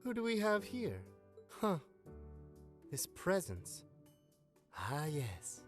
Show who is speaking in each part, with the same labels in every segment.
Speaker 1: Who do we have here? Huh. This presence. Ah, yes.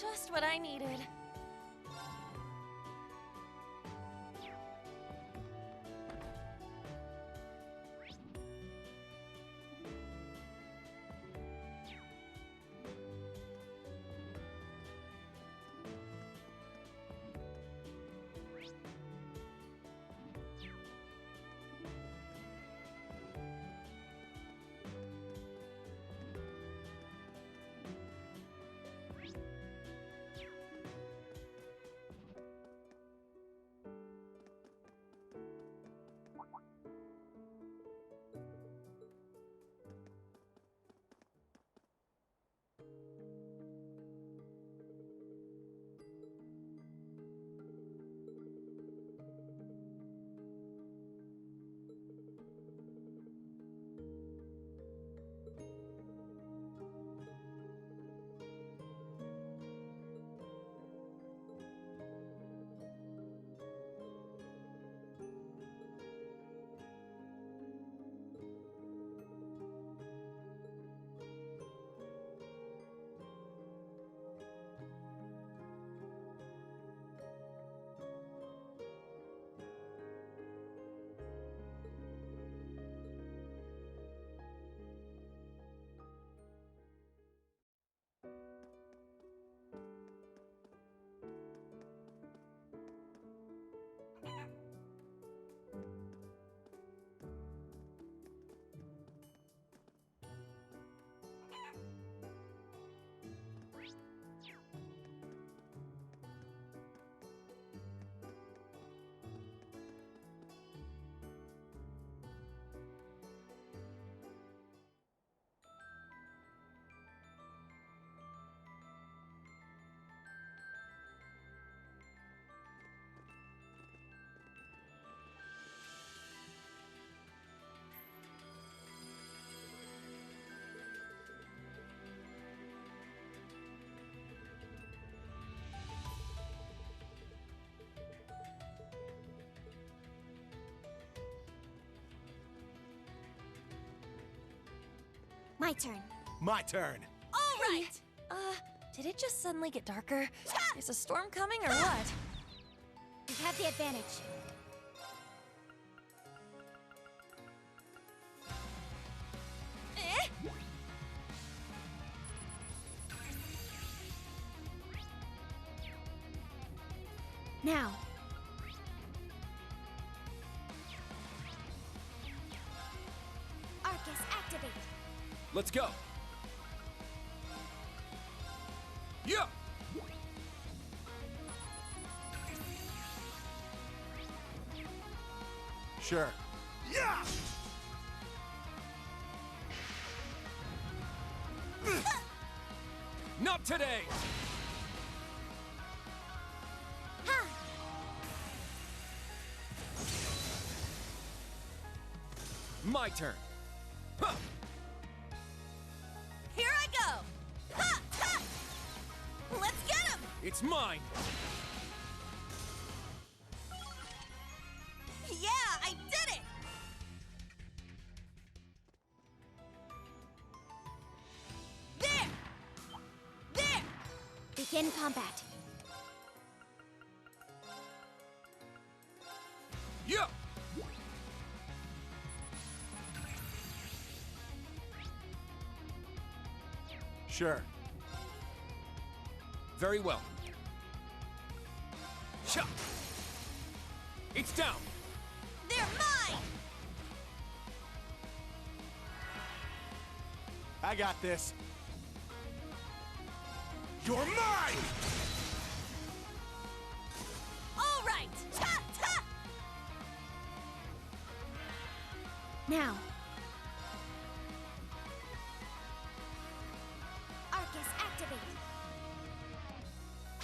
Speaker 2: Just what I needed.
Speaker 3: My turn.
Speaker 4: My turn.
Speaker 2: All right! Did it just suddenly get darker? Is a storm coming or what?
Speaker 3: We have the advantage. Now. Arcus, activate.
Speaker 4: Let's go. Yeah. Sure. Yeah. Not today.
Speaker 3: Ha!
Speaker 4: My turn. Huh.
Speaker 2: Here I go! Ha! Ha! Let's get him!
Speaker 4: It's mine.
Speaker 2: Yeah, I did it! There! There!
Speaker 3: Begin combat.
Speaker 4: Yeah. Sure. Very well. Cha! It's down.
Speaker 2: They're mine!
Speaker 4: I got this. You're mine!
Speaker 2: All right! Ta! Ta!
Speaker 3: Now. Arcus, activate.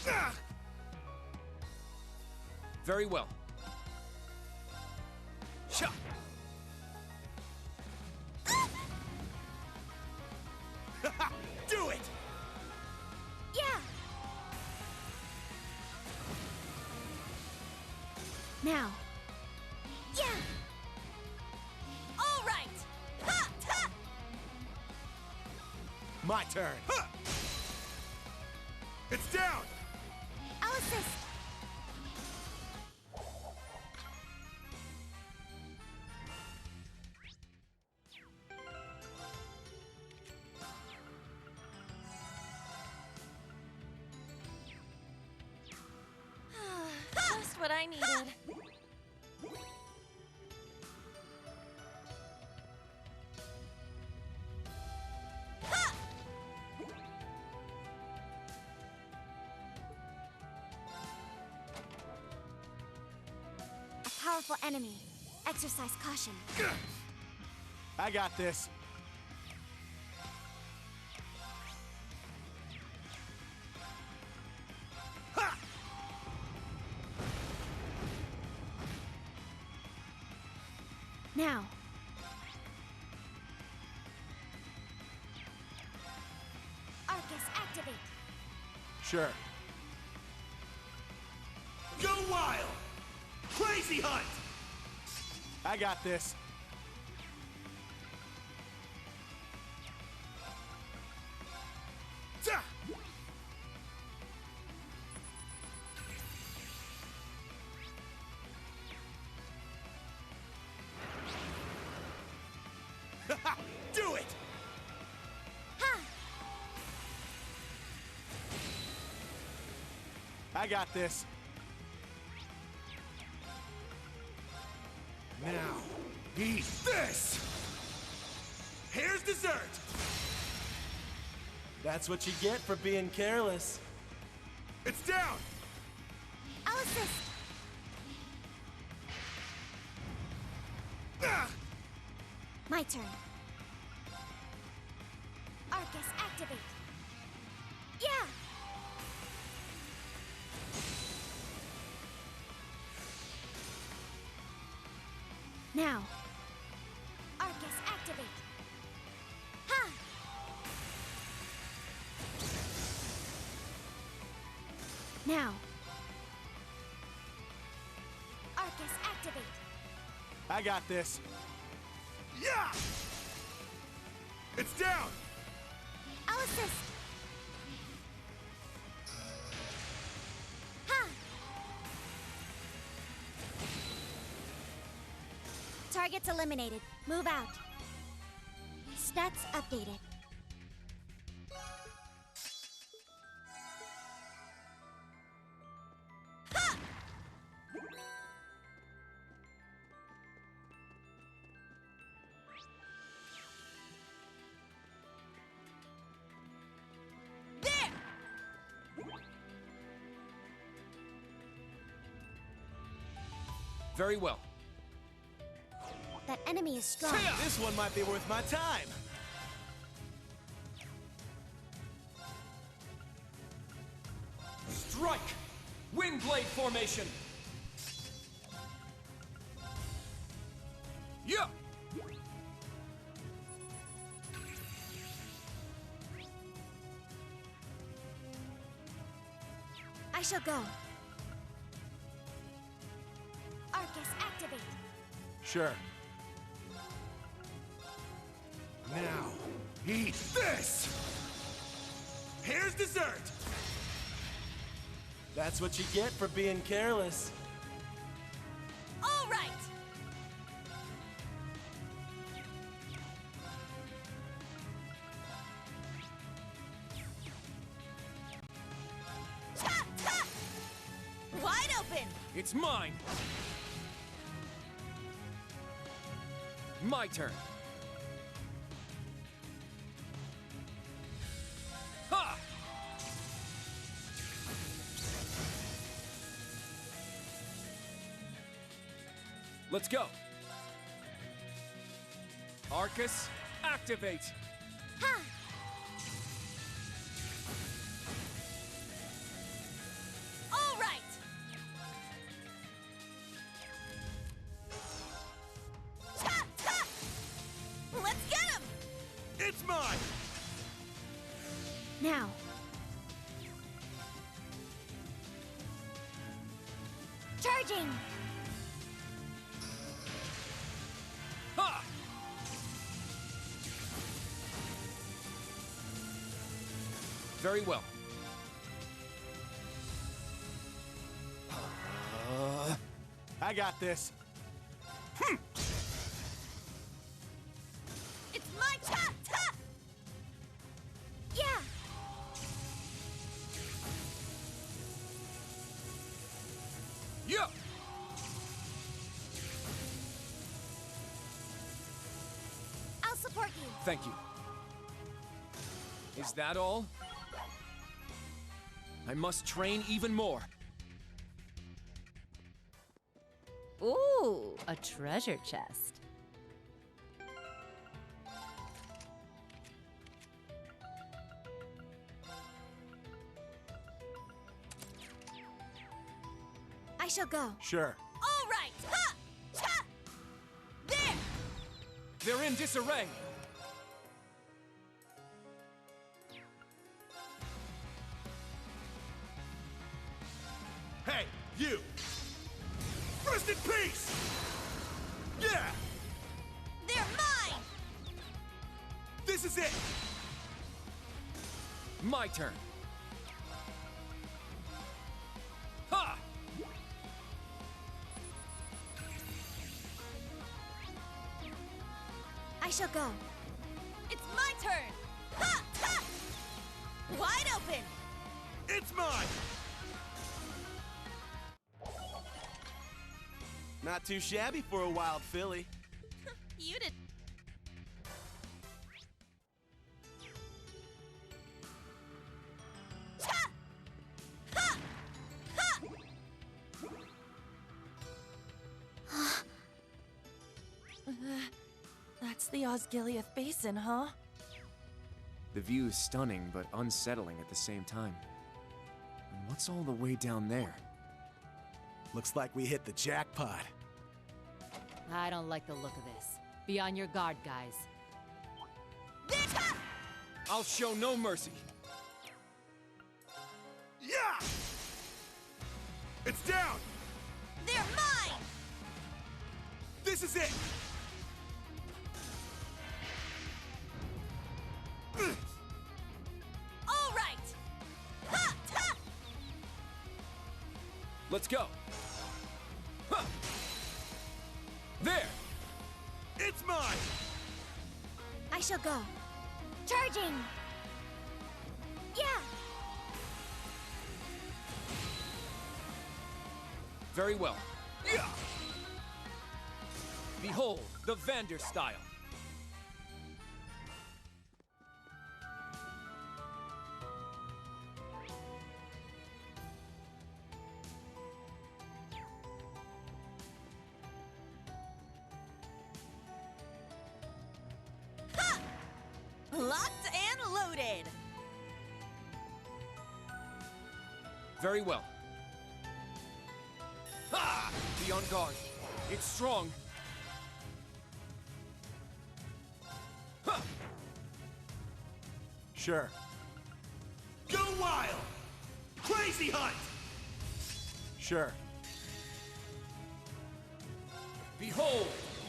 Speaker 4: Ah! Very well. Cha! Do it!
Speaker 3: Yeah. Now. Yeah.
Speaker 2: All right! Ha! Ta!
Speaker 4: My turn. Huh. It's down!
Speaker 3: I'll assist.
Speaker 2: Just what I needed.
Speaker 3: A powerful enemy. Exercise caution.
Speaker 4: I got this. Ha!
Speaker 3: Now. Arcus, activate.
Speaker 4: Sure. Go wild! Crazy hunt! I got this. Ta! Do it!
Speaker 3: Ha!
Speaker 4: I got this. Now, eat this! Here's dessert!
Speaker 5: That's what you get for being careless.
Speaker 4: It's down!
Speaker 3: I'll assist.
Speaker 4: Ah!
Speaker 3: My turn. Arcus, activate. Yeah! Now. Arcus, activate. Ha! Now. Arcus, activate.
Speaker 4: I got this. Yeah! It's down!
Speaker 3: I'll assist. Ha! Targets eliminated. Move out. Stats updated.
Speaker 4: Very well.
Speaker 3: That enemy is strong.
Speaker 5: This one might be worth my time.
Speaker 6: Strike! Windblade formation!
Speaker 4: Yeah!
Speaker 3: I shall go. Arcus, activate.
Speaker 4: Sure. Now, eat this! Here's dessert!
Speaker 5: That's what you get for being careless.
Speaker 2: All right! Ta, ta! Wide open!
Speaker 6: It's mine! My turn. Ha! Let's go. Arcus, activate.
Speaker 3: Ha!
Speaker 2: All right! Ta, ta! Let's get him!
Speaker 4: It's mine!
Speaker 3: Now. Charging!
Speaker 6: Ha!
Speaker 4: Very well.
Speaker 5: I got this.
Speaker 3: It's my turn! Yeah!
Speaker 6: Yeah!
Speaker 3: I'll support you.
Speaker 6: Thank you. Is that all? I must train even more.
Speaker 7: Ooh, a treasure chest.
Speaker 3: I shall go.
Speaker 5: Sure.
Speaker 2: All right! Ha! Ha! There!
Speaker 6: They're in disarray.
Speaker 4: Hey, you! Rest in peace! Yeah!
Speaker 2: They're mine!
Speaker 4: This is it!
Speaker 6: My turn. Ha!
Speaker 3: I shall go.
Speaker 2: It's my turn! Ha! Ha! Wide open!
Speaker 4: It's mine!
Speaker 5: Not too shabby for a wild filly.
Speaker 2: You did. Ha! Ha! Ha! That's the Osgiliath Basin, huh?
Speaker 6: The view is stunning, but unsettling at the same time. And what's all the way down there?
Speaker 5: Looks like we hit the jackpot.
Speaker 7: I don't like the look of this. Be on your guard, guys.
Speaker 6: I'll show no mercy.
Speaker 4: Yeah! It's down!
Speaker 2: They're mine!
Speaker 4: This is it!
Speaker 2: All right! Ha! Ha!
Speaker 6: Let's go. Huh. There!
Speaker 4: It's mine!
Speaker 3: I shall go. Charging! Yeah!
Speaker 6: Very well.
Speaker 4: Yeah!
Speaker 6: Behold, the Vander style.
Speaker 2: Locked and loaded!
Speaker 6: Very well. Ha! Be on guard. It's strong. Huh.
Speaker 5: Sure.
Speaker 4: Go wild! Crazy hunt!
Speaker 5: Sure.
Speaker 6: Behold,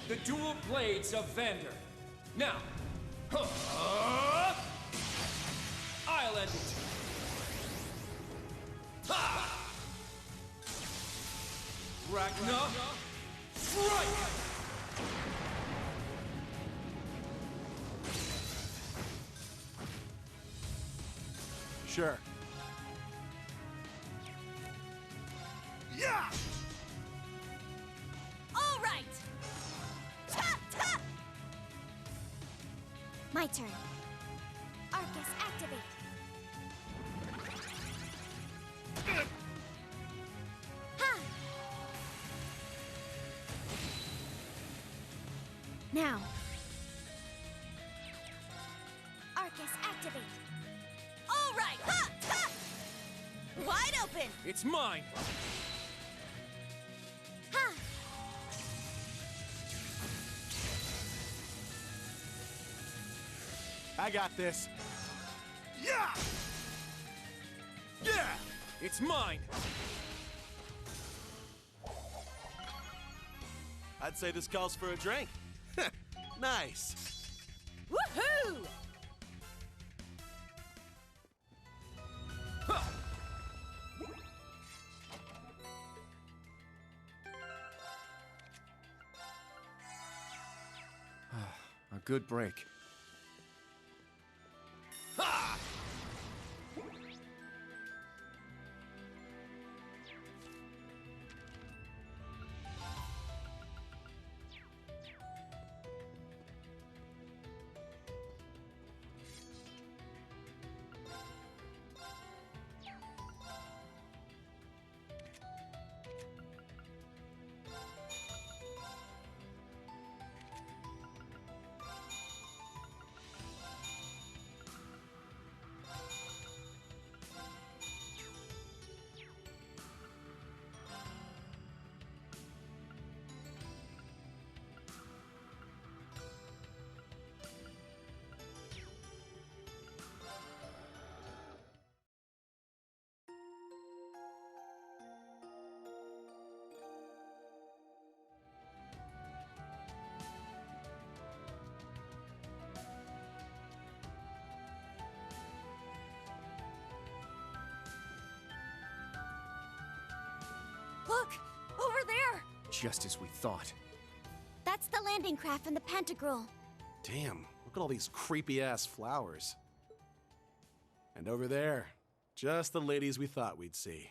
Speaker 6: the dual blades of Vander. Now, I'll end it. Ha! Ragna, strike!
Speaker 5: Sure.
Speaker 4: Yeah!
Speaker 2: All right! Ta! Ta!
Speaker 3: My turn. Arcus, activate. Ha! Now. Arcus, activate.
Speaker 2: All right! Ha! Ta! Wide open!
Speaker 6: It's mine.
Speaker 3: Ha!
Speaker 5: I got this.
Speaker 4: Yeah! Yeah!
Speaker 6: It's mine.
Speaker 5: I'd say this calls for a drink. Nice.
Speaker 2: Woohoo!
Speaker 6: good break.
Speaker 4: Ha!
Speaker 2: Look! Over there!
Speaker 6: Just as we thought.
Speaker 3: That's the landing craft from the Pantagruel.
Speaker 4: Damn, look at all these creepy-ass flowers. And over there, just the ladies we thought we'd see.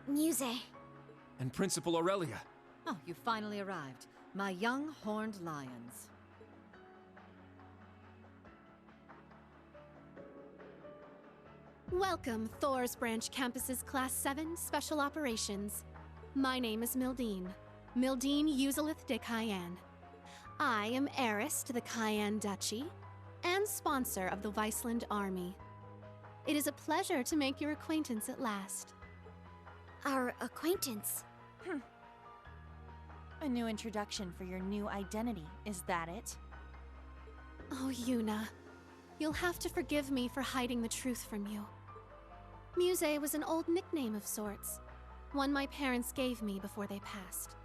Speaker 3: Muse.
Speaker 6: And Principal Aurelia.
Speaker 7: Oh, you finally arrived. My young horned lions.
Speaker 8: Welcome, Thor's Branch Campus's Class 7 Special Operations. My name is Mildine Uszelith de Cayenne. I am heiress to the Cayenne Duchy and sponsor of the Weisland Army. It is a pleasure to make your acquaintance at last.
Speaker 3: Our acquaintance.
Speaker 2: A new introduction for your new identity, is that it?
Speaker 8: Oh, Yuna. You'll have to forgive me for hiding the truth from you. Muse was an old nickname of sorts, one my parents gave me before they passed.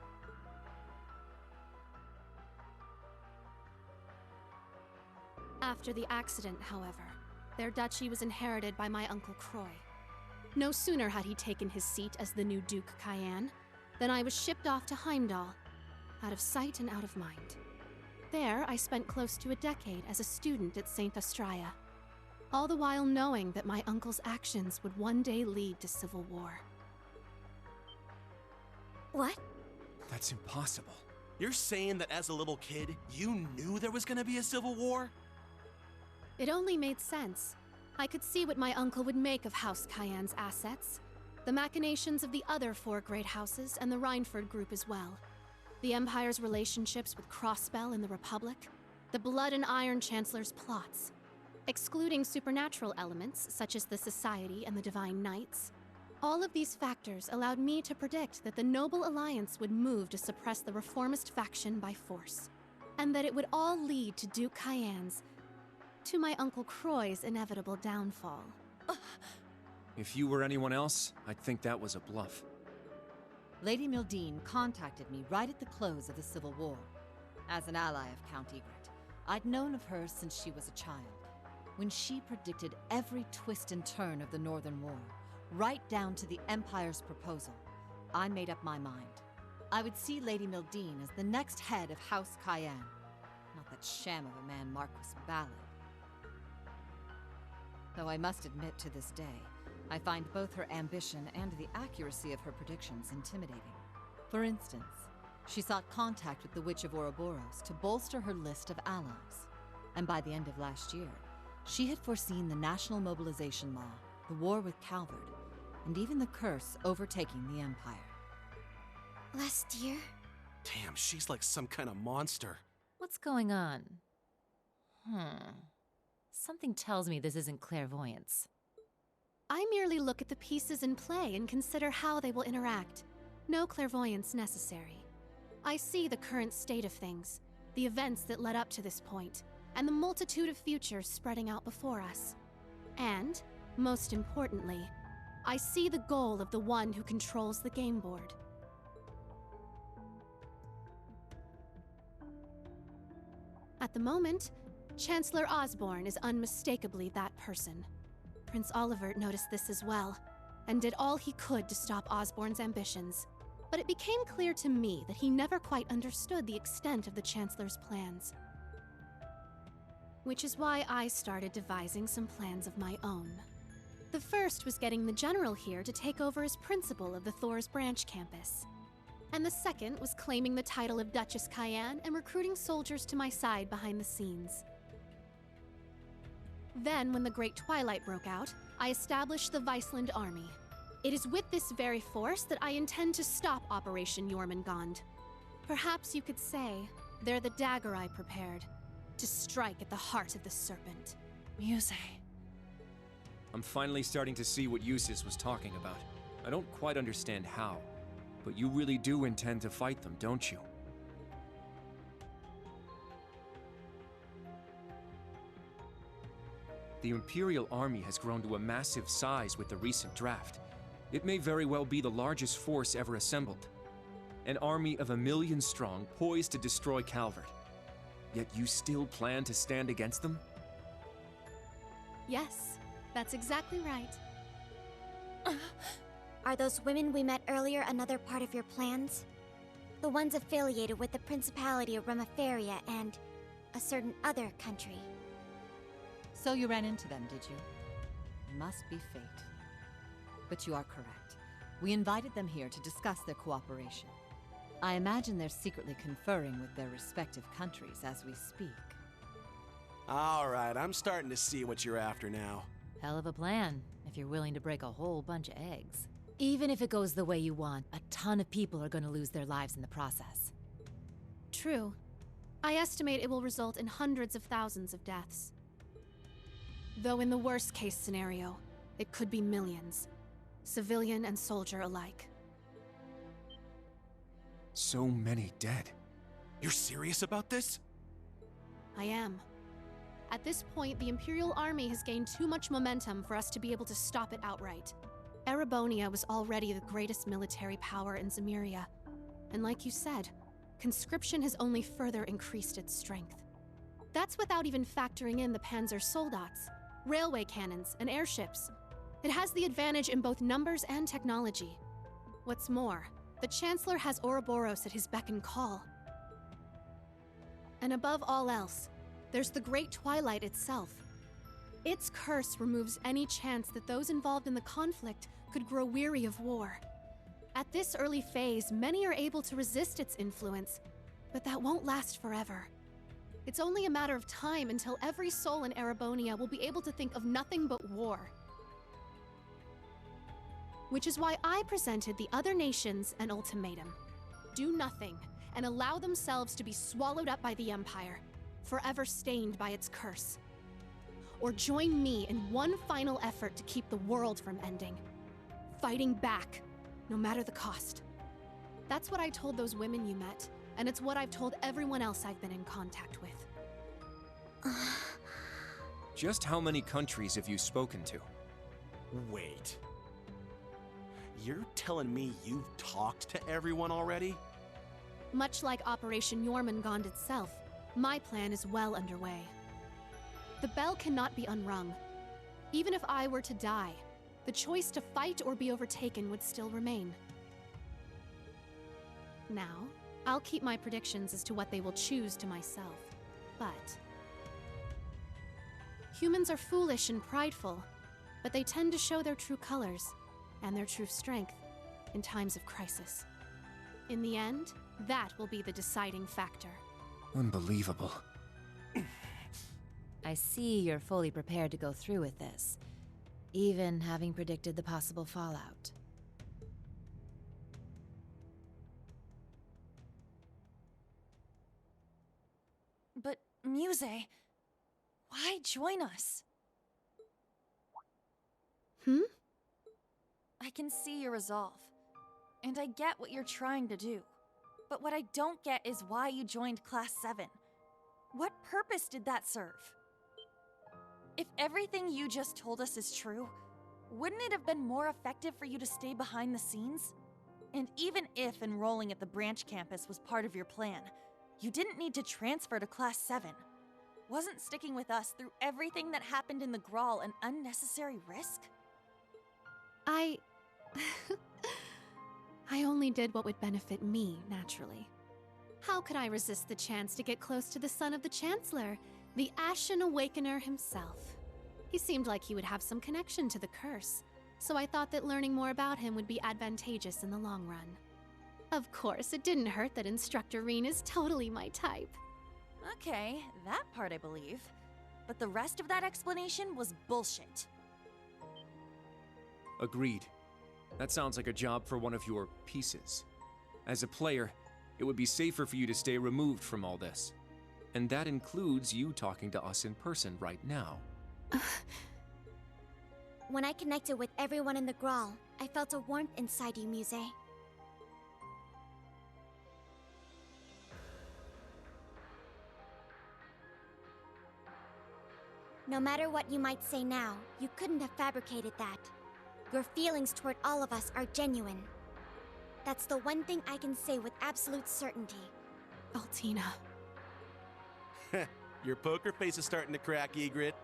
Speaker 8: After the accident, however, their duchy was inherited by my Uncle Croy. No sooner had he taken his seat as the new Duke Cayenne than I was shipped off to Heimdall, out of sight and out of mind. There, I spent close to a decade as a student at St. Astraea, all the while knowing that my uncle's actions would one day lead to civil war.
Speaker 3: What?
Speaker 6: That's impossible.
Speaker 5: You're saying that as a little kid, you knew there was gonna be a civil war?
Speaker 8: It only made sense. I could see what my uncle would make of House Cayenne's assets, the machinations of the other 4 great houses, and the Rhineford group as well. The Empire's relationships with Crossbell and the Republic, the Blood and Iron Chancellor's plots. Excluding supernatural elements, such as the Society and the Divine Knights, all of these factors allowed me to predict that the Noble Alliance would move to suppress the reformist faction by force, and that it would all lead to Duke Cayenne's, to my Uncle Croy's inevitable downfall.
Speaker 6: If you were anyone else, I'd think that was a bluff.
Speaker 7: Lady Mildine contacted me right at the close of the Civil War. As an ally of Count Egret, I'd known of her since she was a child. When she predicted every twist and turn of the Northern War, right down to the Empire's proposal, I made up my mind. I would see Lady Mildine as the next head of House Cayenne, not that sham of a man Marquis Ballard. Though I must admit to this day, I find both her ambition and the accuracy of her predictions intimidating. For instance, she sought contact with the Witch of Ouroboros to bolster her list of allies. And by the end of last year, she had foreseen the national mobilization law, the war with Calvard, and even the curse overtaking the Empire.
Speaker 3: Last year?
Speaker 5: Damn, she's like some kind of monster.
Speaker 7: What's going on? Something tells me this isn't clairvoyance.
Speaker 8: I merely look at the pieces in play and consider how they will interact. No clairvoyance necessary. I see the current state of things, the events that led up to this point, and the multitude of futures spreading out before us. And, most importantly, I see the goal of the one who controls the game board. At the moment, Chancellor Osborne is unmistakably that person. Prince Olivert noticed this as well, and did all he could to stop Osborne's ambitions. But it became clear to me that he never quite understood the extent of the Chancellor's plans. Which is why I started devising some plans of my own. The first was getting the General here to take over as principal of the Thor's Branch campus. And the second was claiming the title of Duchess Cayenne and recruiting soldiers to my side behind the scenes. Then, when the Great Twilight broke out, I established the Viceland Army. It is with this very force that I intend to stop Operation Jormungand. Perhaps you could say they're the dagger I prepared to strike at the heart of the serpent.
Speaker 2: Muse.
Speaker 6: I'm finally starting to see what Eustace was talking about. I don't quite understand how, but you really do intend to fight them, don't you? The Imperial Army has grown to a massive size with the recent draft. It may very well be the largest force ever assembled. An army of 1 million strong, poised to destroy Calvert. Yet you still plan to stand against them?
Speaker 8: Yes, that's exactly right.
Speaker 3: Are those women we met earlier another part of your plans? The ones affiliated with the Principality of Remiferia and a certain other country.
Speaker 7: So you ran into them, did you? Must be fate. But you are correct. We invited them here to discuss their cooperation. I imagine they're secretly conferring with their respective countries as we speak.
Speaker 4: All right, I'm starting to see what you're after now.
Speaker 9: Hell of a plan, if you're willing to break a whole bunch of eggs. Even if it goes the way you want, a ton of people are going to lose their lives in the process.
Speaker 8: True. I estimate it will result in hundreds of thousands of deaths. Though in the worst case scenario, it could be millions. Civilian and soldier alike.
Speaker 6: So many dead.
Speaker 5: You're serious about this?
Speaker 8: I am. At this point, the Imperial Army has gained too much momentum for us to be able to stop it outright. Erebonia was already the greatest military power in Zemuria. And like you said, conscription has only further increased its strength. That's without even factoring in the Panzer Soldats, railway cannons, and airships. It has the advantage in both numbers and technology. What's more, the Chancellor has Ouroboros at his beck and call. And above all else, there's the Great Twilight itself. Its curse removes any chance that those involved in the conflict could grow weary of war. At this early phase, many are able to resist its influence, but that won't last forever. It's only a matter of time until every soul in Erebonia will be able to think of nothing but war. Which is why I presented the other nations an ultimatum. Do nothing, and allow themselves to be swallowed up by the Empire, forever stained by its curse. Or join me in one final effort to keep the world from ending. Fighting back, no matter the cost. That's what I told those women you met, and it's what I've told everyone else I've been in contact with.
Speaker 6: Just how many countries have you spoken to?
Speaker 5: Wait. You're telling me you've talked to everyone already?
Speaker 8: Much like Operation Jormungand itself, my plan is well underway. The bell cannot be unrung. Even if I were to die, the choice to fight or be overtaken would still remain. Now, I'll keep my predictions as to what they will choose to myself. But humans are foolish and prideful, but they tend to show their true colors and their true strength in times of crisis. In the end, that will be the deciding factor.
Speaker 6: Unbelievable.
Speaker 9: I see you're fully prepared to go through with this, even having predicted the possible fallout.
Speaker 2: But, Muse, why join us? I can see your resolve, and I get what you're trying to do. But what I don't get is why you joined Class 7. What purpose did that serve? If everything you just told us is true, wouldn't it have been more effective for you to stay behind the scenes? And even if enrolling at the branch campus was part of your plan, you didn't need to transfer to Class 7. Wasn't sticking with us through everything that happened in the Grawl an unnecessary risk?
Speaker 8: I only did what would benefit me, naturally. How could I resist the chance to get close to the son of the Chancellor, the Ashen Awakener himself? He seemed like he would have some connection to the curse, so I thought that learning more about him would be advantageous in the long run. Of course, it didn't hurt that Instructor Reen is totally my type.
Speaker 2: Okay, that part I believe. But the rest of that explanation was bullshit.
Speaker 6: Agreed. That sounds like a job for one of your pieces. As a player, it would be safer for you to stay removed from all this. And that includes you talking to us in person right now.
Speaker 3: When I connected with everyone in the Grawl, I felt a warmth inside you, Muse. No matter what you might say now, you couldn't have fabricated that. Your feelings toward all of us are genuine. That's the one thing I can say with absolute certainty.
Speaker 8: Altina.
Speaker 4: Your poker face is starting to crack, Egret.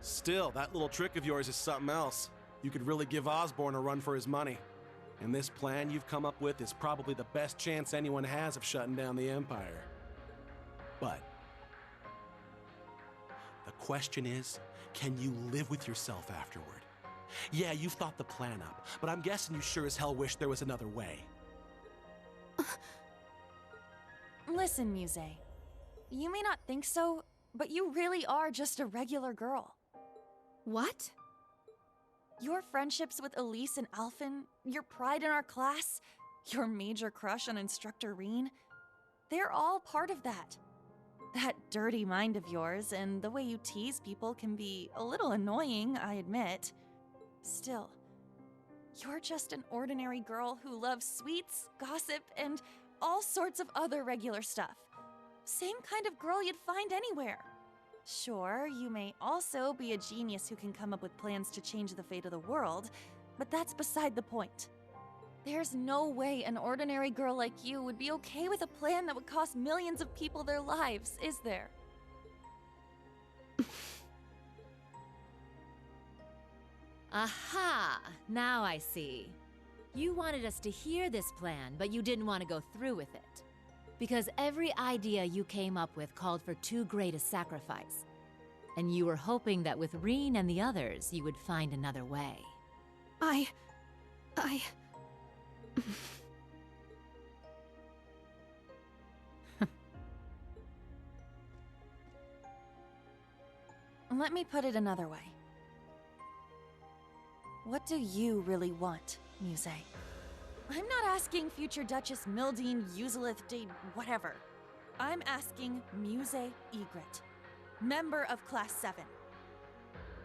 Speaker 4: Still, that little trick of yours is something else. You could really give Osborne a run for his money. And this plan you've come up with is probably the best chance anyone has of shutting down the Empire. But the question is, can you live with yourself afterward? Yeah, you've thought the plan up, but I'm guessing you sure as hell wish there was another way.
Speaker 2: Listen, Muse. You may not think so, but you really are just a regular girl.
Speaker 8: What?
Speaker 2: Your friendships with Elise and Alphen, your pride in our class, your major crush on Instructor Reen, they're all part of that. That dirty mind of yours and the way you tease people can be a little annoying, I admit. Still, you're just an ordinary girl who loves sweets, gossip, and all sorts of other regular stuff. Same kind of girl you'd find anywhere. Sure, you may also be a genius who can come up with plans to change the fate of the world, but that's beside the point. There's no way an ordinary girl like you would be okay with a plan that would cost millions of people their lives, is there?
Speaker 9: Aha! Now I see. You wanted us to hear this plan, but you didn't want to go through with it. Because every idea you came up with called for too great a sacrifice. And you were hoping that with Reen and the others, you would find another way.
Speaker 8: I...
Speaker 2: Let me put it another way. What do you really want, Muse? I'm not asking future Duchess Mildine Osgiliath whatever. I'm asking Muse Egret, member of Class 7.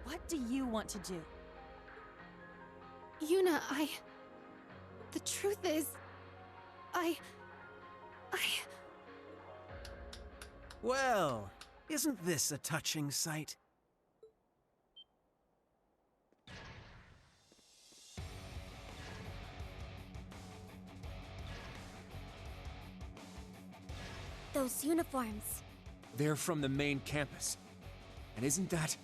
Speaker 2: What do you want to do?
Speaker 8: Yuna, the truth is...
Speaker 10: Well, isn't this a touching sight?
Speaker 3: Those uniforms.
Speaker 6: They're from the main campus. And isn't that...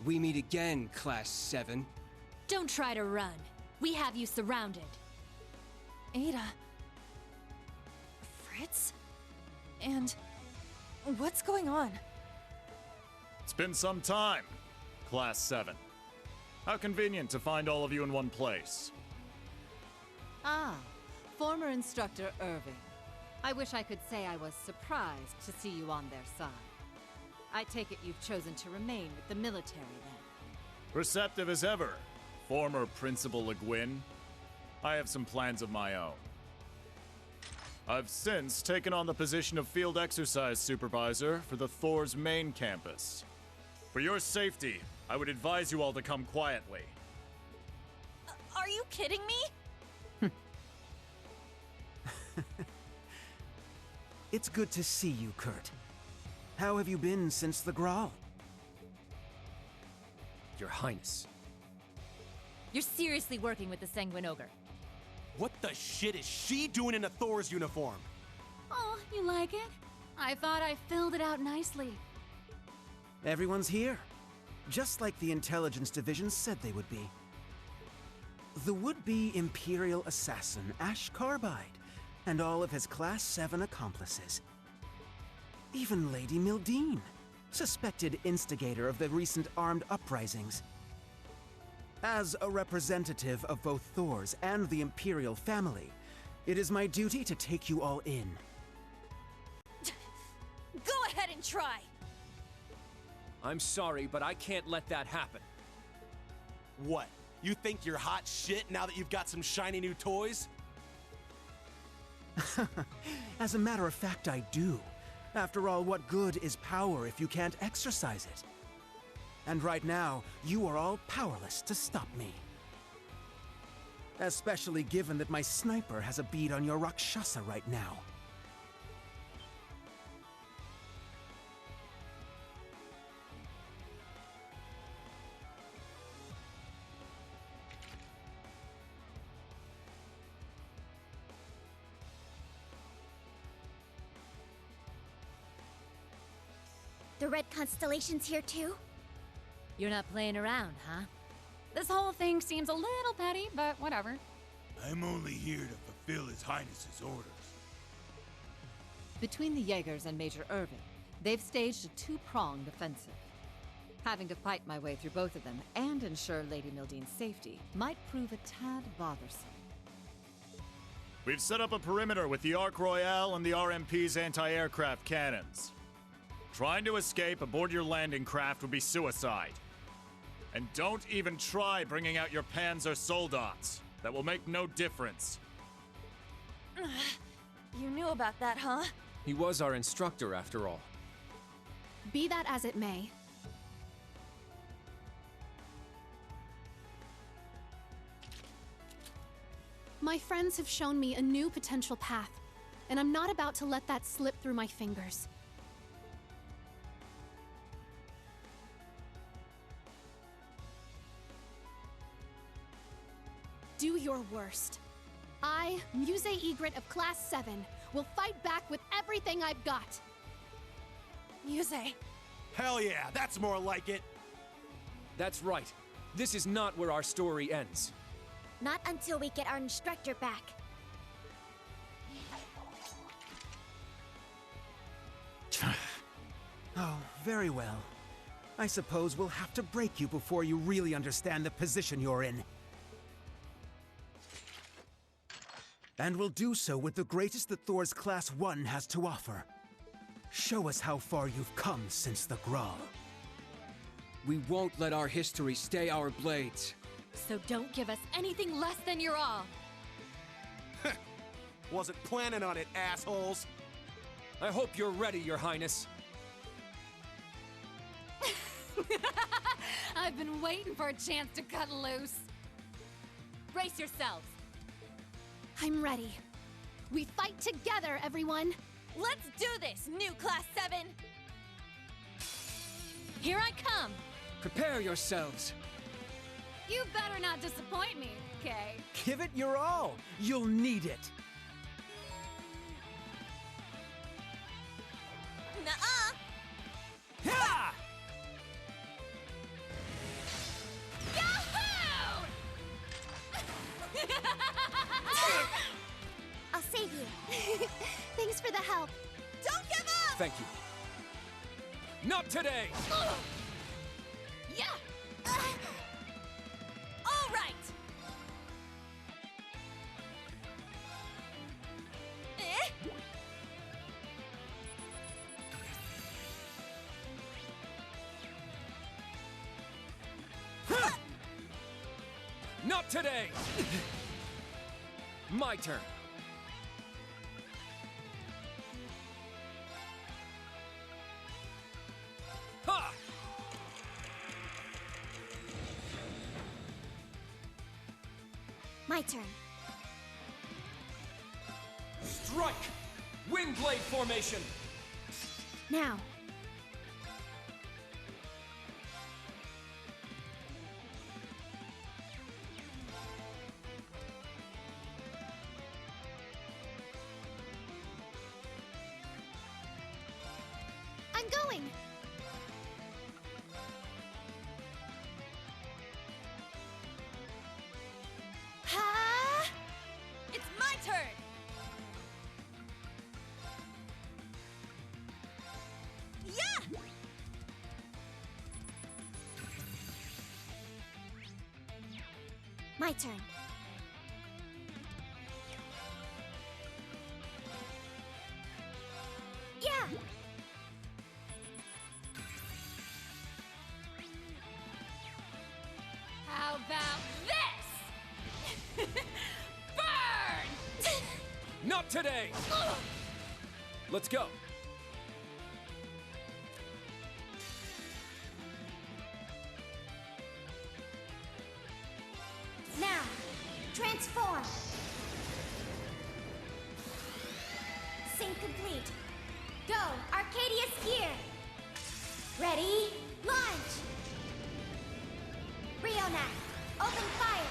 Speaker 11: We meet again, Class 7.
Speaker 12: Don't try to run. We have you surrounded.
Speaker 2: Ada... Fritz? And... what's going on?
Speaker 13: It's been some time, Class 7. How convenient to find all of you in one place.
Speaker 7: Ah, former instructor Irving. I wish I could say I was surprised to see you on their side. I take it you've chosen to remain with the military, then.
Speaker 13: Receptive as ever, former Principal Le Guin. I have some plans of my own. I've since taken on the position of field exercise supervisor for the Thor's main campus. For your safety, I would advise you all to come quietly.
Speaker 2: Are you kidding me?
Speaker 10: It's good to see you, Kurt. How have you been since the Graal?
Speaker 6: Your Highness.
Speaker 9: You're seriously working with the Sanguine Ogre.
Speaker 5: What the shit is she doing in a Thor's uniform?
Speaker 8: Oh, you like it? I thought I filled it out nicely.
Speaker 10: Everyone's here, just like the Intelligence Division said they would be. The would-be Imperial assassin Ash Carbide, and all of his Class 7 accomplices. Even Lady Mildine, suspected instigator of the recent armed uprisings. As a representative of both Thor's and the Imperial family, it is my duty to take you all in.
Speaker 2: Go ahead and try!
Speaker 6: I'm sorry, but I can't let that happen.
Speaker 5: What? You think you're hot shit now that you've got some shiny new toys?
Speaker 10: As a matter of fact, I do. After all, what good is power if you can't exercise it? And right now, you are all powerless to stop me. Especially given that my sniper has a bead on your Rakshasa right now.
Speaker 3: The Red Constellation's here too?
Speaker 9: You're not playing around, huh?
Speaker 8: This whole thing seems a little petty, but whatever.
Speaker 14: I'm only here to fulfill His Highness's orders.
Speaker 7: Between the Jaegers and Major Irving, they've staged a two-pronged offensive. Having to fight my way through both of them and ensure Lady Mildine's safety might prove a tad bothersome.
Speaker 13: We've set up a perimeter with the Ark Royale and the RMP's anti-aircraft cannons. Trying to escape aboard your landing craft would be suicide. And don't even try bringing out your Panzer Soldats. That will make no difference.
Speaker 2: You knew about that, huh?
Speaker 6: He was our instructor, after all.
Speaker 8: Be that as it may. My friends have shown me a new potential path, and I'm not about to let that slip through my fingers. Do your worst. I, Muse Egret of Class 7, will fight back with everything I've got.
Speaker 2: Muse.
Speaker 5: Hell yeah, that's more like it.
Speaker 6: That's right. This is not where our story ends.
Speaker 3: Not until we get our instructor back.
Speaker 10: Oh, very well. I suppose we'll have to break you before you really understand the position you're in. And we'll do so with the greatest that Thor's Class 1 has to offer. Show us how far you've come since the Graal.
Speaker 11: We won't let our history stay our blades.
Speaker 12: So don't give us anything less than your all.
Speaker 5: Wasn't planning on it, assholes.
Speaker 6: I hope you're ready, Your Highness.
Speaker 12: I've been waiting for a chance to cut loose. Brace yourselves.
Speaker 8: I'm ready. We fight together, everyone!
Speaker 2: Let's do this, new Class 7!
Speaker 12: Here I come!
Speaker 11: Prepare yourselves.
Speaker 12: You better not disappoint me, okay?
Speaker 10: Give it your all! You'll need it!
Speaker 2: Nuh-uh!
Speaker 10: Ha!
Speaker 2: Yahoo!
Speaker 3: I'll save you.
Speaker 8: Thanks for the help.
Speaker 2: Don't give up!
Speaker 6: Thank you. Not today!
Speaker 2: Yeah! All right!
Speaker 6: Not today! My turn.
Speaker 3: turn.
Speaker 6: Strike! Windblade formation!
Speaker 3: Now. I'm going!
Speaker 2: Ha! It's my turn! Yeah!
Speaker 3: My turn. Yeah!
Speaker 12: How about this? Burn!
Speaker 6: Not today! Let's go!
Speaker 3: Now, transform! Sync complete. Go, Arcadius here! Ready, launch! Brionac, open fire!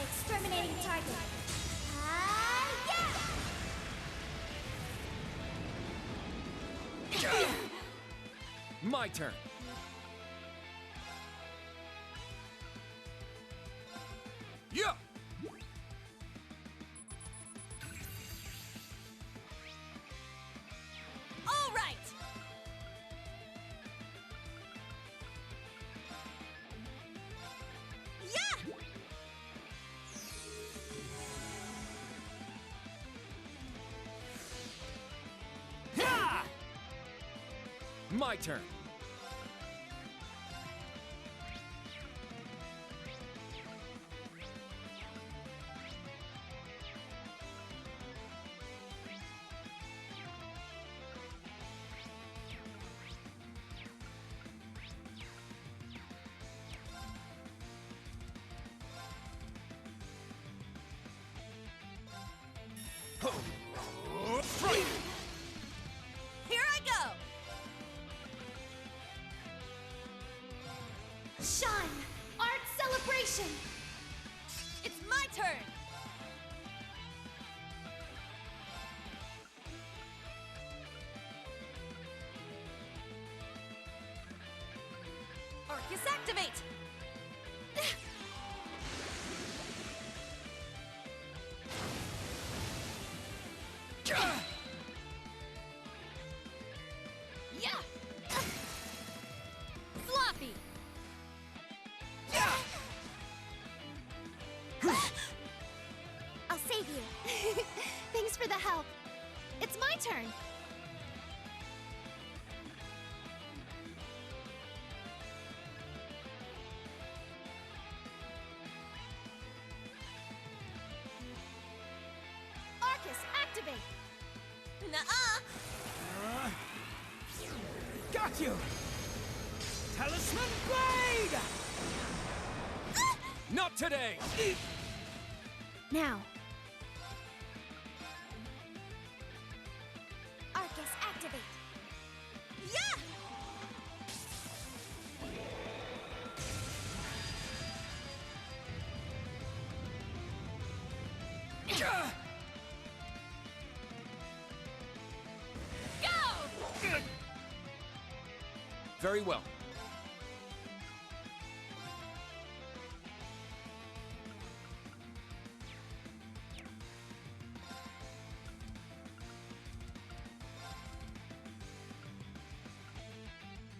Speaker 3: Exterminating target. Yeah!
Speaker 6: My turn. Yeah!
Speaker 2: All right! Yeah!
Speaker 6: Ha! My turn.
Speaker 2: Here I go!
Speaker 3: Shine! Art celebration!
Speaker 2: It's my turn! Arcus activate!
Speaker 12: Yeah! Sloppy!
Speaker 3: I'll save you. Thanks for the help. It's my turn. Arcus, activate!
Speaker 2: Nuh-uh!
Speaker 10: Got you! Talisman Blade!
Speaker 6: Not today!
Speaker 3: Now. Arcus, activate!
Speaker 2: Yeah!
Speaker 12: Go!
Speaker 6: Very well.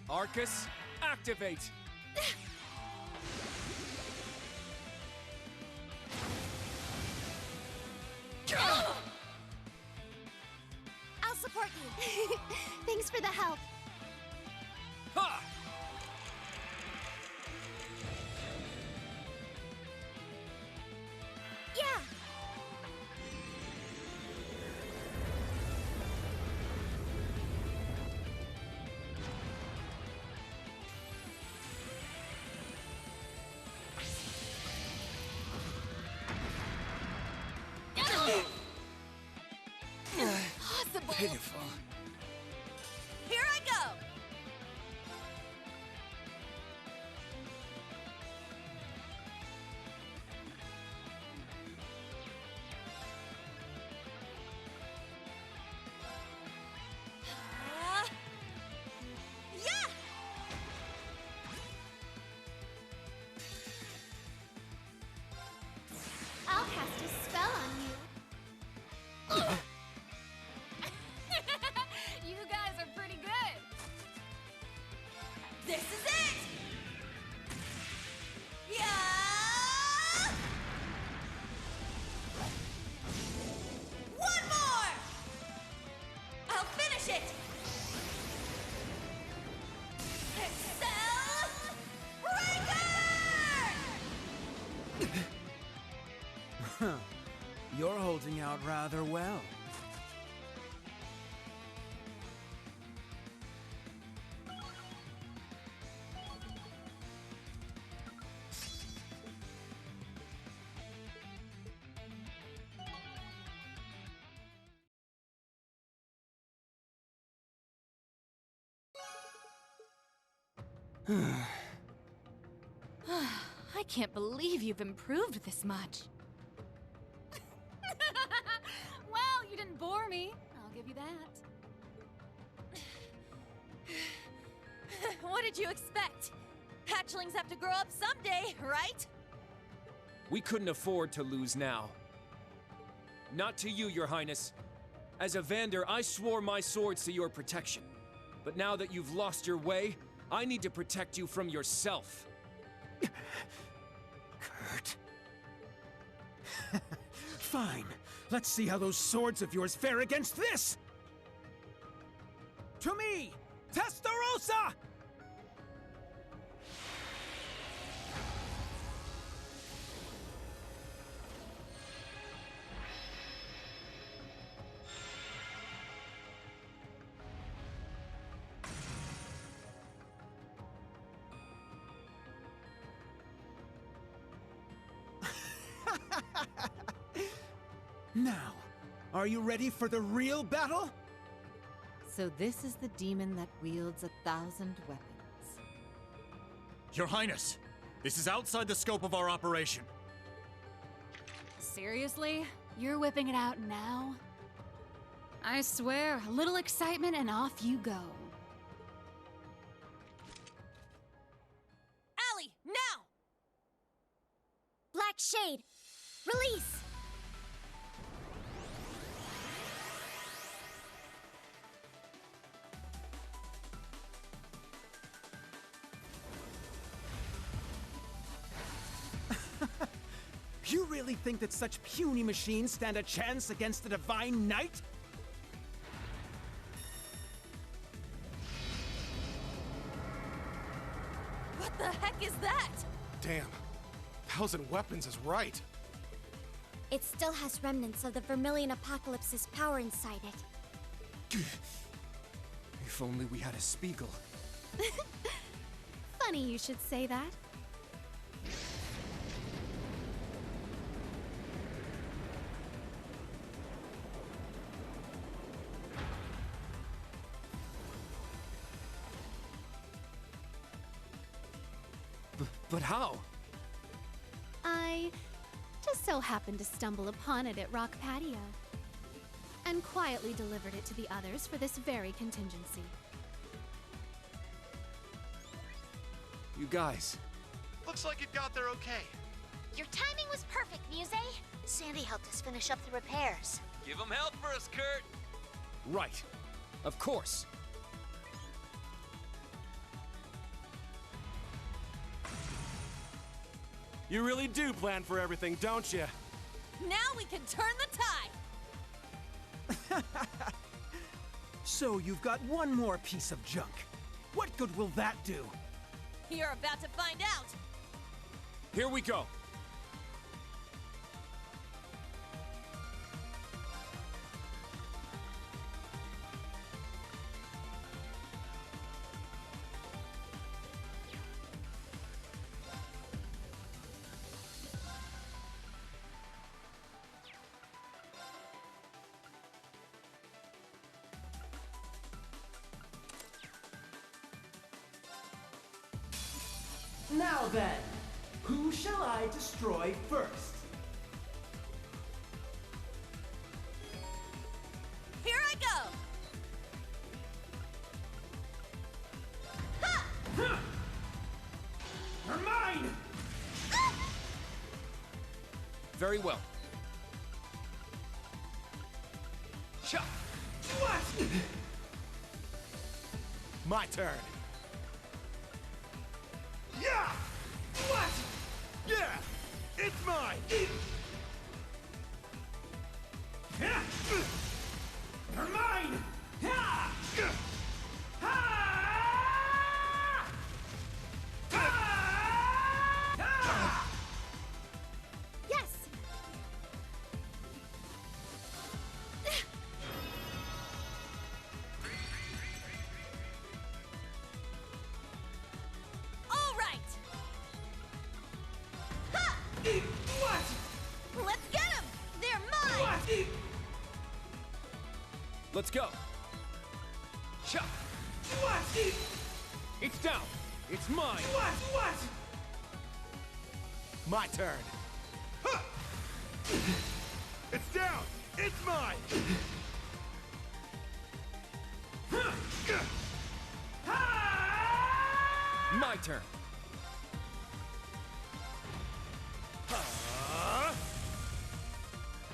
Speaker 6: Arcus, activate!
Speaker 3: I'll support you. Thanks for the help.
Speaker 6: Ha!
Speaker 3: Yeah!
Speaker 11: pitiful.
Speaker 2: Here I go! Yeah!
Speaker 8: I'll cast a spell on you.
Speaker 12: You guys are pretty good.
Speaker 2: This is it! Yeah! One more! I'll finish it! Excel Breaker!
Speaker 10: Huh. You're holding out rather well.
Speaker 12: I can't believe you've improved this much. Well, you didn't bore me. I'll give you that.
Speaker 2: What did you expect? Hatchlings have to grow up someday, right?
Speaker 6: We couldn't afford to lose now. Not to you, Your Highness. As a Vander, I swore my swords to your protection. But now that you've lost your way, I need to protect you from yourself.
Speaker 10: Kurt. Fine. Let's see how those swords of yours fare against this! To me! Testarossa! Now, are you ready for the real battle?
Speaker 7: So this is the demon that wields 1,000 weapons.
Speaker 13: Your Highness, this is outside the scope of our operation.
Speaker 12: Seriously? You're whipping it out now? I swear, a little excitement and off you go.
Speaker 2: Allie, now!
Speaker 3: Black Shade, release!
Speaker 10: You really think that such puny machines stand a chance against the Divine Knight?
Speaker 2: What the heck is that?
Speaker 4: Damn. 1,000 weapons is right.
Speaker 3: It still has remnants of the Vermilion Apocalypse's power inside it.
Speaker 6: If only we had a Spiegel.
Speaker 8: Funny you should say that.
Speaker 6: But how?
Speaker 8: I just so happened to stumble upon it at Rock Patio. And quietly delivered it to the others for this very contingency.
Speaker 6: You guys.
Speaker 15: Looks like it got there okay.
Speaker 16: Your timing was perfect, Muse. Sandy helped us finish up the repairs.
Speaker 17: Give him help for us, Kurt.
Speaker 6: Right. Of course.
Speaker 4: You really do plan for everything, don't you?
Speaker 2: Now we can turn the tide!
Speaker 10: So you've got one more piece of junk. What good will that do?
Speaker 2: You're about to find out!
Speaker 6: Here we go.
Speaker 17: Now then, who shall I destroy first?
Speaker 2: Here I go! Ha!
Speaker 17: You're mine!
Speaker 6: Very well. Cha!
Speaker 17: What?
Speaker 4: My turn.
Speaker 17: Yeah! What?
Speaker 14: Yeah! It's mine!
Speaker 17: Yeah! You're mine! Yeah!
Speaker 3: Yes!
Speaker 2: All right! Ha!
Speaker 17: What?
Speaker 2: Let's get them! They're mine!
Speaker 17: What?
Speaker 6: Let's go. Cha!
Speaker 17: What?
Speaker 6: It's down. It's mine.
Speaker 17: What?
Speaker 4: My turn.
Speaker 14: It's down! It's mine!
Speaker 6: My turn.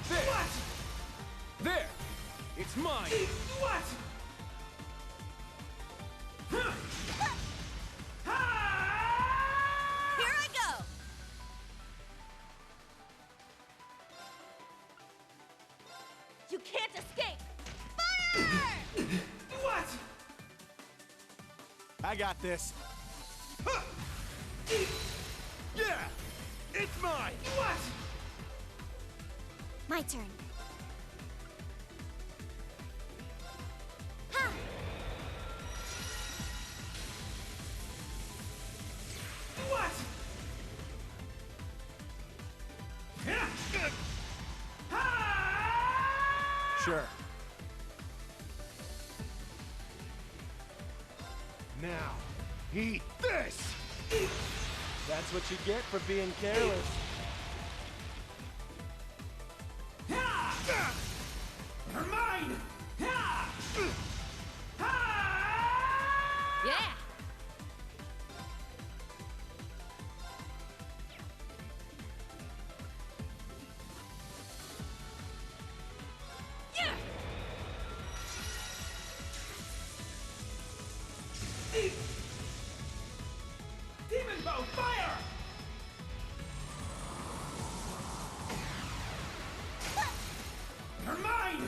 Speaker 6: There.
Speaker 17: What?
Speaker 6: There. It's mine.
Speaker 17: What?
Speaker 2: Here I go! You can't escape! Fire!
Speaker 17: What?
Speaker 4: I got this.
Speaker 14: Yeah! It's mine!
Speaker 17: What?
Speaker 3: My turn. Ha!
Speaker 17: What?
Speaker 4: Sure.
Speaker 14: Now, eat this!
Speaker 4: That's what you get for being careless.
Speaker 17: You're mine!
Speaker 9: Yeah!
Speaker 17: Demon bow, fire! You're mine!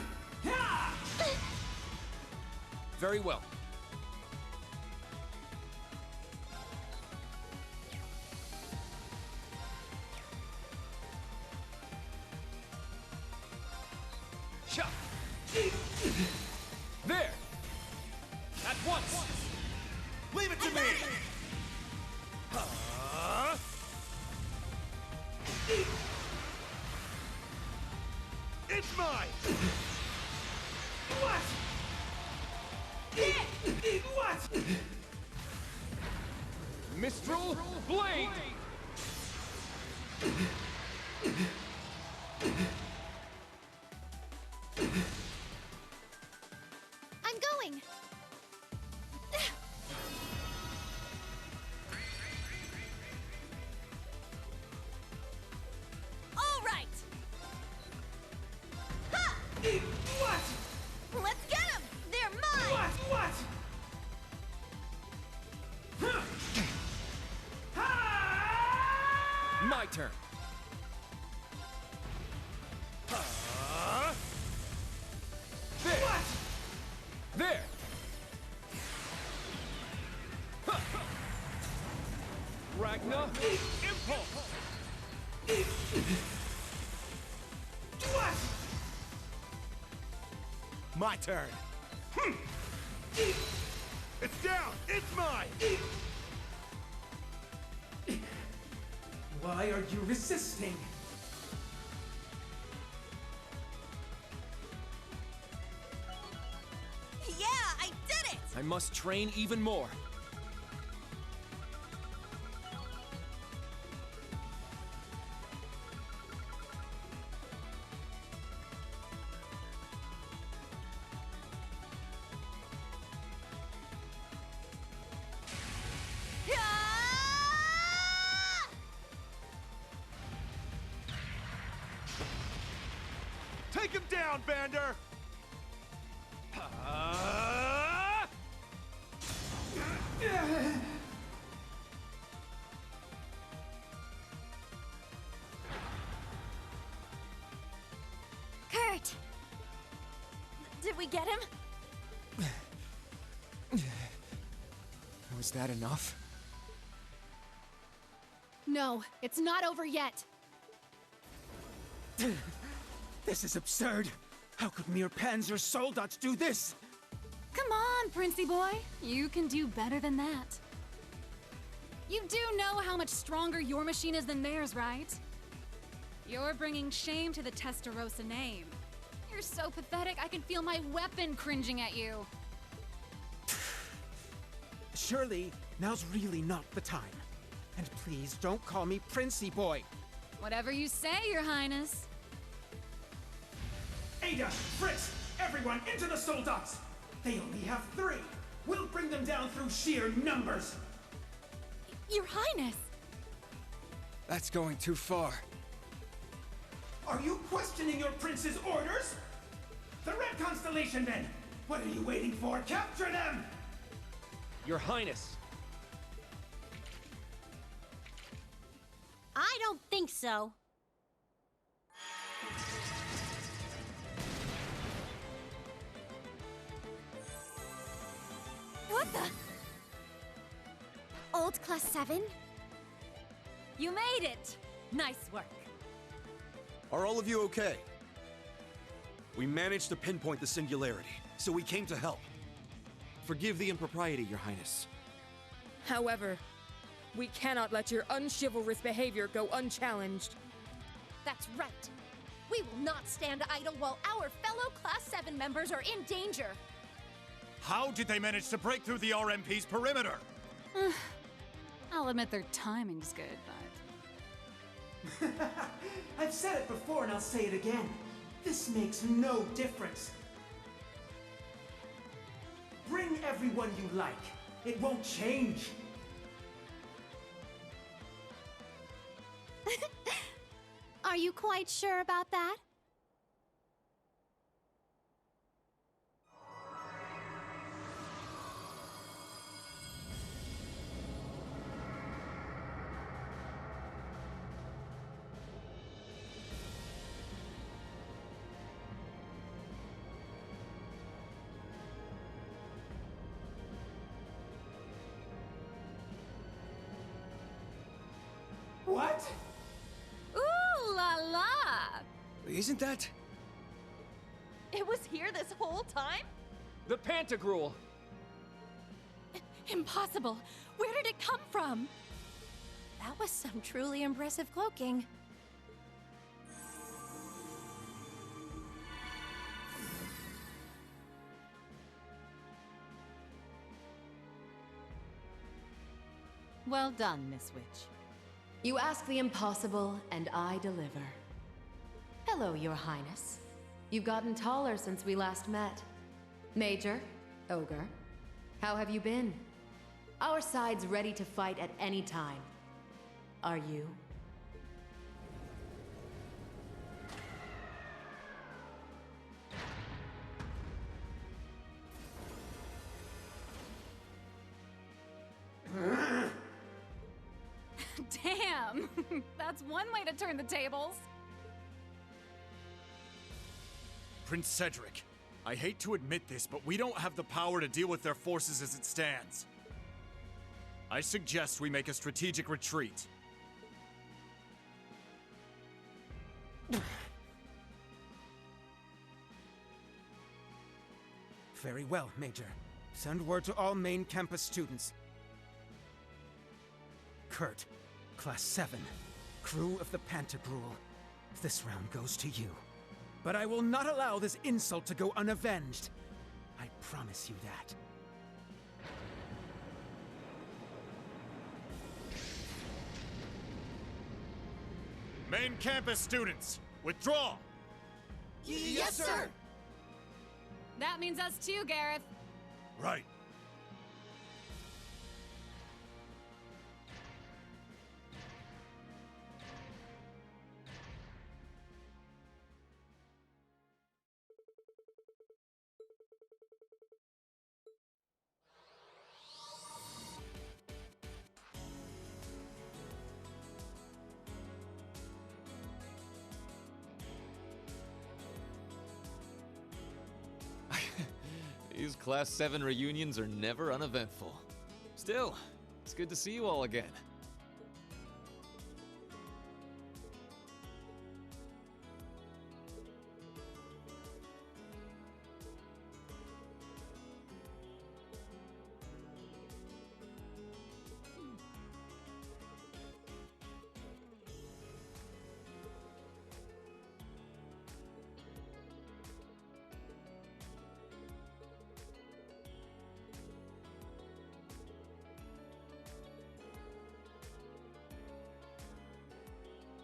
Speaker 6: Very well. Cha! There! At once!
Speaker 14: Leave it to me! It's mine!
Speaker 17: What? What?
Speaker 6: Mistral Blade!
Speaker 3: I'm going!
Speaker 2: All right! Ha!
Speaker 17: What?
Speaker 2: Let's get them! They're mine!
Speaker 17: What?
Speaker 6: My turn. There!
Speaker 17: What?
Speaker 6: There! Ragna Impulse!
Speaker 17: What?
Speaker 4: My turn.
Speaker 14: It's down! It's mine!
Speaker 17: Why are you resisting?
Speaker 2: Yeah, I did it!
Speaker 6: I must train even more.
Speaker 15: down, Vander!
Speaker 2: Kurt! Did we get him?
Speaker 6: Was that enough?
Speaker 8: No, it's not over yet.
Speaker 10: This is absurd. How could mere Panzer Soldats do this?
Speaker 12: Come on, Princey boy. You can do better than that. You do know how much stronger your machine is than theirs, right? You're bringing shame to the Testarossa name. You're so pathetic, I can feel my weapon cringing at you.
Speaker 10: Surely, now's really not the time. And please don't call me Princey Boy.
Speaker 12: Whatever you say, Your Highness.
Speaker 17: Ada, Fritz, everyone into the Soldats! They only have 3. We'll bring them down through sheer numbers.
Speaker 12: Your Highness!
Speaker 11: That's going too far.
Speaker 17: Are you questioning your prince's orders? The Red Constellation, then! What are you waiting for? Capture them!
Speaker 6: Your Highness!
Speaker 16: I don't think so.
Speaker 2: What the?
Speaker 3: Old Class 7?
Speaker 9: You made it! Nice work.
Speaker 5: Are all of you okay? We managed to pinpoint the singularity, so we came to help. Forgive the impropriety, Your Highness.
Speaker 18: However, we cannot let your unchivalrous behavior go unchallenged.
Speaker 16: That's right. We will not stand idle while our fellow Class 7 members are in danger.
Speaker 13: How did they manage to break through the RMP's perimeter?
Speaker 12: I'll admit their timing's good, but...
Speaker 17: I've said it before and I'll say it again. This makes no difference. Bring everyone you like. It won't change.
Speaker 8: Are you quite sure about that?
Speaker 17: What?
Speaker 12: Ooh la la!
Speaker 11: Isn't that...
Speaker 2: It was here this whole time?
Speaker 6: The Pantagruel!
Speaker 2: Impossible! Where did it come from? That was some truly impressive cloaking.
Speaker 7: Well done, Miss Witch. You ask the impossible, and I deliver. Hello, Your Highness. You've gotten taller since we last met. Major, Ogre, how have you been? Our side's ready to fight at any time. Are you?
Speaker 12: Damn! That's one way to turn the tables.
Speaker 13: Prince Cedric, I hate to admit this, but we don't have the power to deal with their forces as it stands. I suggest we make a strategic retreat.
Speaker 10: Very well, Major. Send word to all main campus students. Kurt, Class 7, crew of the Pantagruel. This round goes to you. But I will not allow this insult to go unavenged. I promise you that.
Speaker 13: Main campus students, withdraw!
Speaker 12: Yes, sir! That means us too, Gareth.
Speaker 13: Right.
Speaker 19: These Class 7 reunions are never uneventful. Still, it's good to see you all again.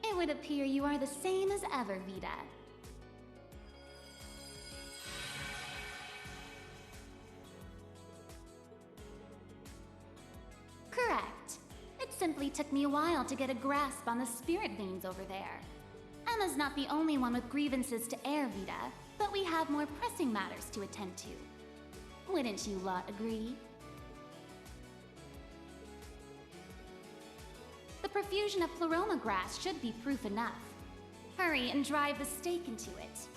Speaker 20: It would appear you are the same as ever, Vita. Correct. It simply took me a while to get a grasp on the spirit veins over there. Emma's not the only one with grievances to air, Vita, but we have more pressing matters to attend to. Wouldn't you lot agree? The profusion of pleroma grass should be proof enough. Hurry and drive the stake into it.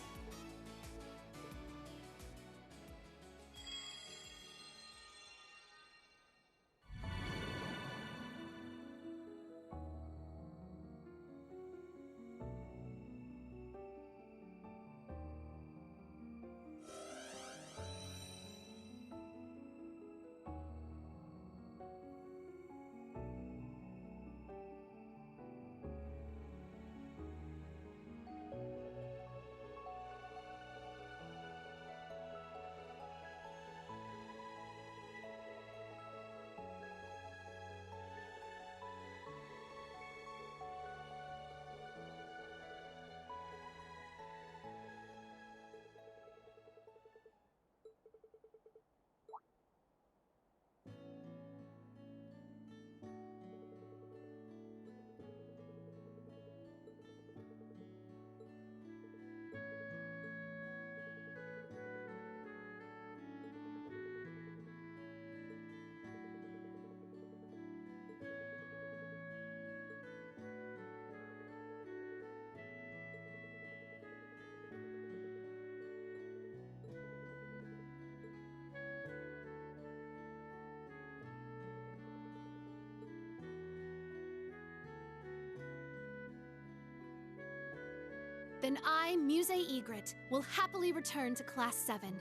Speaker 8: Then I, Muse Egret, will happily return to Class 7.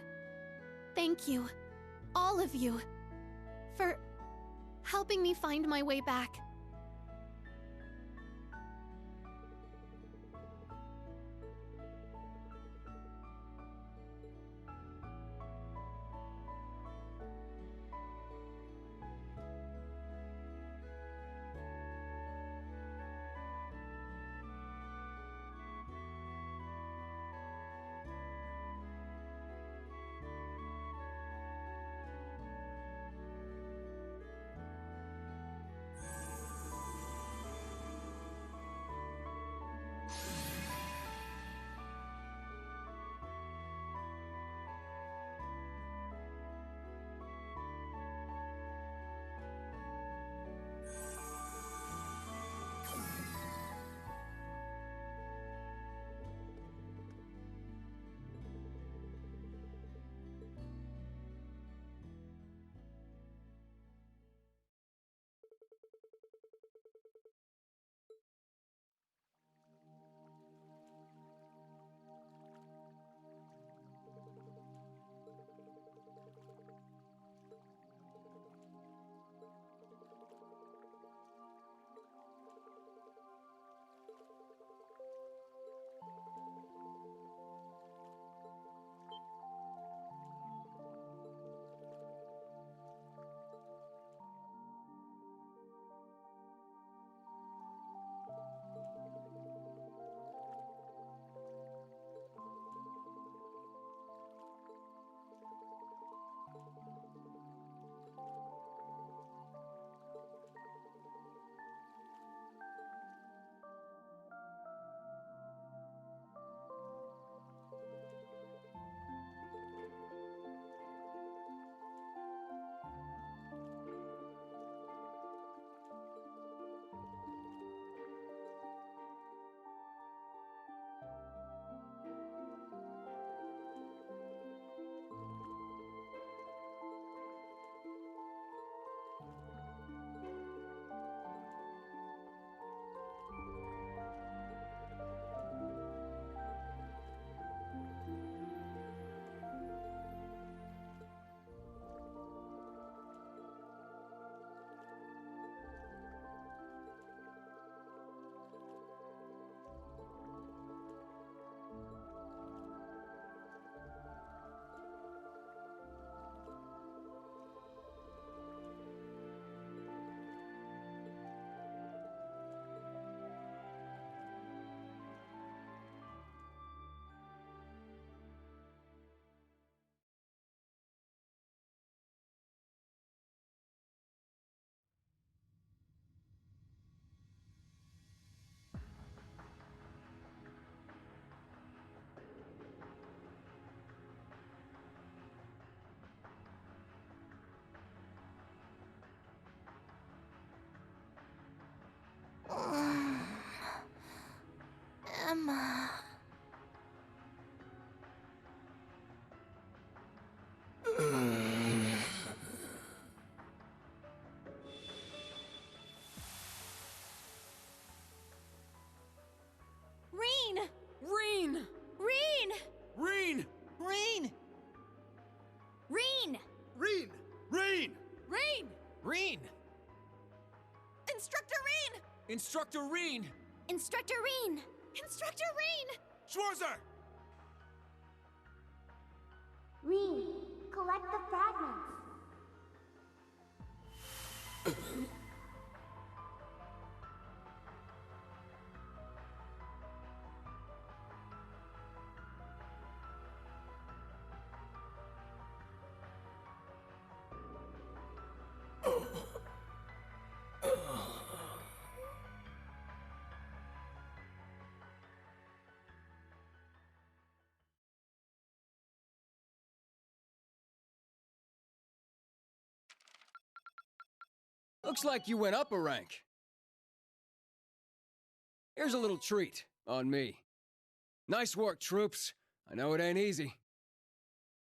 Speaker 8: Thank you, all of you, for helping me find my way back.
Speaker 6: Reen!
Speaker 2: Instructor Reen!
Speaker 6: Instructor Reen!
Speaker 3: Instructor Reen!
Speaker 2: Instructor Reen!
Speaker 4: Schwarzer!
Speaker 3: Reen, collect the fragments.
Speaker 11: Looks like you went up a rank. Here's a little treat on me. Nice work, troops. I know it ain't easy.